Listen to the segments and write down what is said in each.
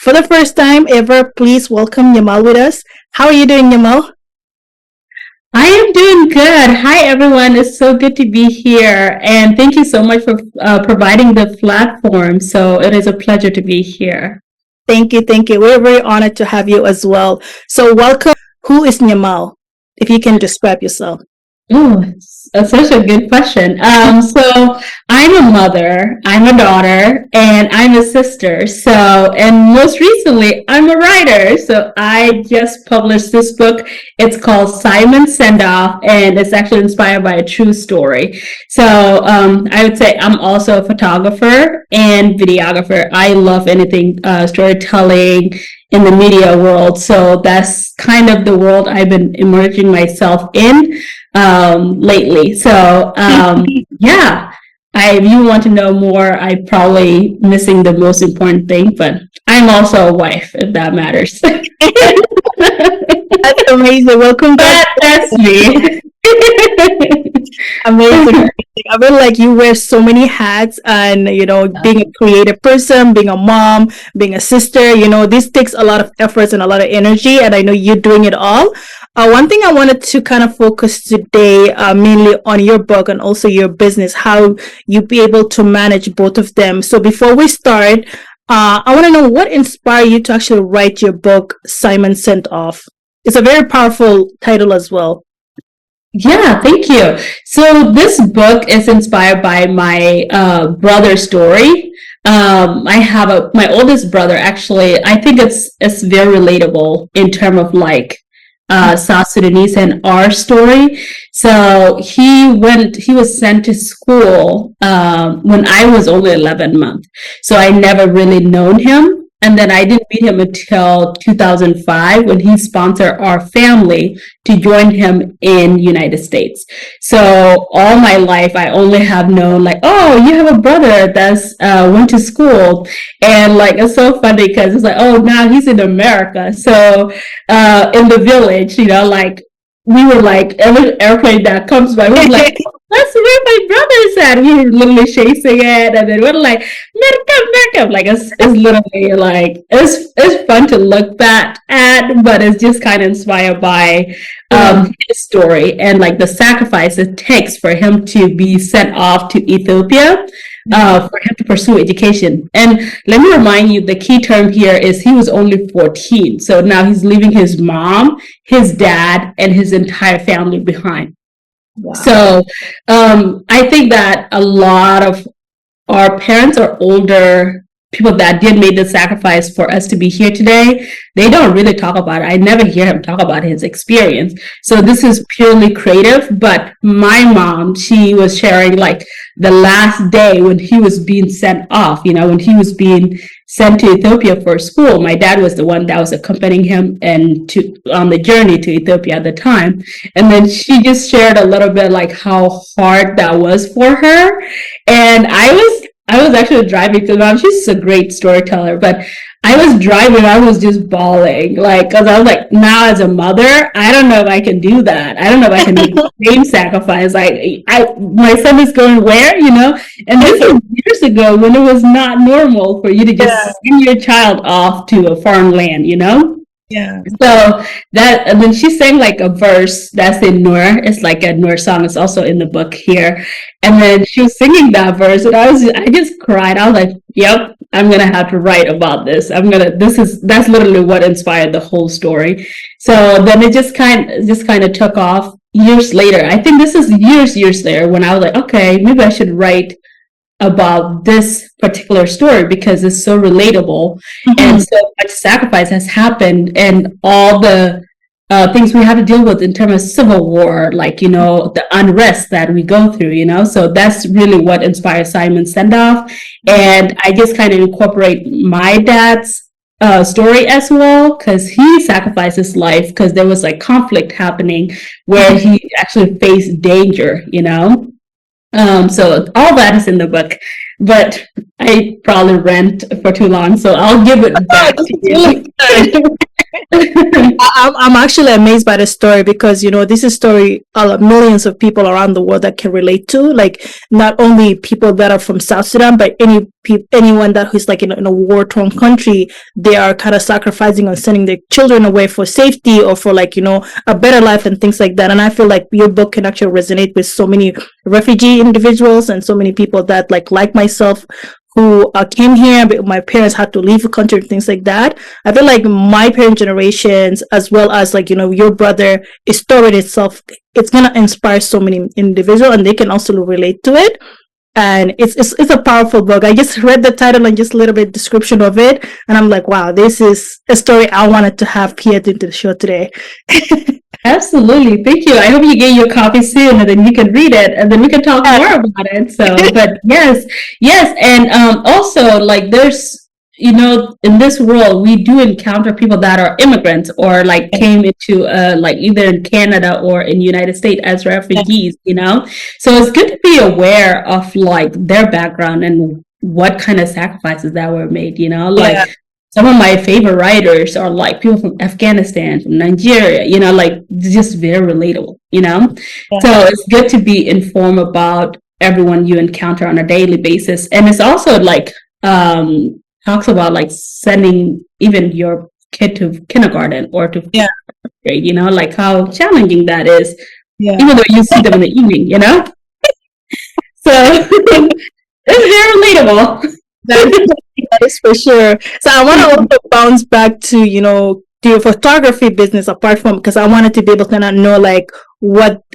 For the first time ever, please welcome Nyamal with us. How are you doing, Nyamal? I am doing good. Hi, everyone. It's so good to be here. And thank you so much for providing the platform. So it is a pleasure to be here. Thank you, thank you. We're very honored to have you as well. So, welcome. Who is Nyamal? If you can describe yourself. Oh, such a good question. So I'm a mother, I'm a daughter, and I'm a sister. So, and most recently, I'm a writer. So I just published this book. It's called Simon Send Off, and it's actually inspired by a true story. So I would say I'm also a photographer and videographer. I love anything storytelling in the media world. So that's kind of the world I've been immersing myself in lately. So yeah, if you want to know more, I'm probably missing the most important thing, but I'm also a wife, if that matters. That's amazing. Welcome back. That's me. Amazing. I feel like you wear so many hats, and being a creative person, being a mom, being a sister, this takes a lot of efforts and a lot of energy, and I know you're doing it all. One thing I wanted to kind of focus today, mainly on your book and also your business, how you be able to manage both of them. So before we start, I want to know what inspired you to actually write your book, Simon Sent Off. It's a very powerful title as well. Yeah, thank you. So this book is inspired by my brother's story. I have my oldest brother. Actually, I think it's very relatable in terms of like South Sudanese and our story. So he was sent to school when I was only 11 months. So I never really known him. And then I didn't meet him until 2005 when he sponsored our family to join him in United States. So all my life, I only have known like, oh, you have a brother that's went to school. And like, it's so funny because it's like, oh, now he's in America. So in the village, like, we were like, every airplane that comes by, we're like, that's where my brother's at. We were literally chasing it, and then we're like, America. Like, it's literally like, it's fun to look back at, but it's just kind of inspired by his story and like the sacrifice it takes for him to be sent off to Ethiopia. For him to pursue education. And let me remind you, the key term here is he was only 14. So now he's leaving his mom, his dad, and his entire family behind. Wow. So I think that a lot of our parents or older people that did make the sacrifice for us to be here today, they don't really talk about it. I never hear him talk about his experience. So this is purely creative. But my mom, she was sharing like the last day when he was being sent off, when he was being sent to Ethiopia for school. My dad was the one that was accompanying him and on the journey to Ethiopia at the time. And then she just shared a little bit like how hard that was for her. And I was actually driving because mom, she's a great storyteller, but I was driving, I was just bawling, like, because I was like, now as a mother, I don't know if I can do that. I don't know if I can make the same sacrifice. Like, my son is going where, And this was years ago when it was not normal for you to just send your child off to a foreign land, Yeah. So and then she sang like a verse that's in Noor. It's like a Noor song. It's also in the book here. And then she was singing that verse, and I just cried. I was like, "Yep, I'm gonna have to write about this. That's literally what inspired the whole story." So then it just kind of took off years later. I think this is years later when I was like, okay, maybe I should write about this particular story because it's so relatable and so much sacrifice has happened and all the things we have to deal with in terms of civil war, like, the unrest that we go through, so that's really what inspired Simon Sendoff. And I just kind of incorporate my dad's story as well because he sacrificed his life because there was like conflict happening where he actually faced danger, so all that is in the book, but I probably rant for too long, so I'll give it back to you. I'm actually amazed by the story because this is a story millions of people around the world that can relate to. Like not only people that are from South Sudan, but anyone that who's like in a war torn country, they are kind of sacrificing on sending their children away for safety or for like a better life and things like that. And I feel like your book can actually resonate with so many refugee individuals and so many people that like myself who came here, but my parents had to leave the country and things like that. I feel like my parent generations, as well as like your brother, is story itself. It's gonna inspire so many individuals, and they can also relate to it. And it's a powerful book. I just read the title and just a little bit description of it, and I'm like, wow, this is a story I wanted to have here into the show today. Absolutely. Thank you. I hope you get your copy soon and then you can read it and then we can talk more about it. So, but yes, yes. And also, like, there's, in this world, we do encounter people that are immigrants or like came into like either in Canada or in United States as refugees, So it's good to be aware of like their background and what kind of sacrifices that were made, like some of my favorite writers are like people from Afghanistan, from Nigeria, like just very relatable, So it's good to be informed about everyone you encounter on a daily basis. And it's also like talks about like sending even your kid to kindergarten or to grade, like how challenging that is, even though you see them in the evening, So it's very relatable. That is for sure. So I want to also bounce back to your photography business apart from, because I wanted to be able to know like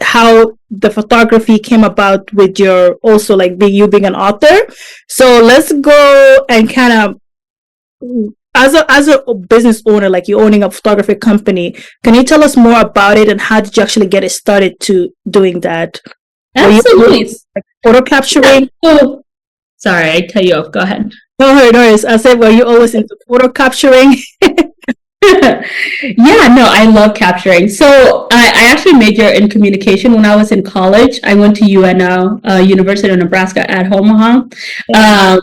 how the photography came about with your also like you being an author. So let's go and kind of as a business owner, like you're owning a photography company, can you tell us more about it and how did you actually get it started to doing that? Absolutely. Like, photo capturing? So, sorry, I cut you off. Go ahead. No, I said, were you always into photo capturing? Yeah, no, I love capturing. So I actually majored in communication when I was in college. I went to UNO, University of Nebraska at Omaha.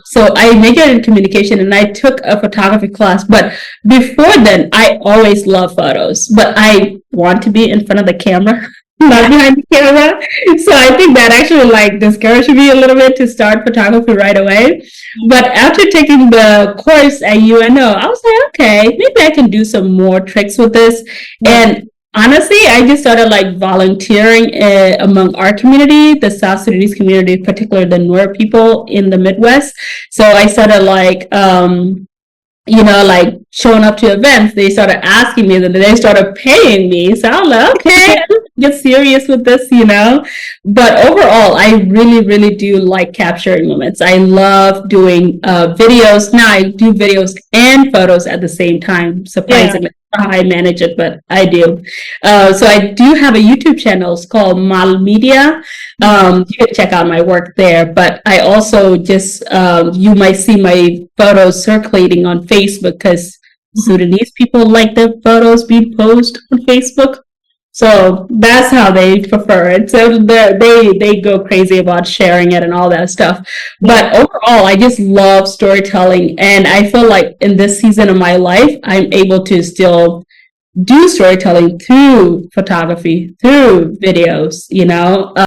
So I majored in communication and I took a photography class. But before then, I always loved photos, but I want to be in front of the camera. Not behind the camera. So I think that actually like discouraged me a little bit to start photography right away. But after taking the course at UNO, I was like, okay, maybe I can do some more tricks with this. And honestly, I just started like volunteering among our community, the South Sudanese community, particularly the Nuer people in the Midwest. So I started like, like showing up to events. They started asking me, and then they started paying me. So I was like, okay, get serious with this, But overall, I really, really do like capturing moments. I love doing videos. Now I do videos and photos at the same time, surprisingly. How I manage it, but I do. So I do have a YouTube channel. It's called Mal Media. You can check out my work there. But I also just, you might see my photos circulating on Facebook because Sudanese people like their photos being posted on Facebook. So that's how they prefer it. So they go crazy about sharing it and all that stuff. But overall, I just love storytelling. And I feel like in this season of my life, I'm able to still do storytelling through photography, through videos,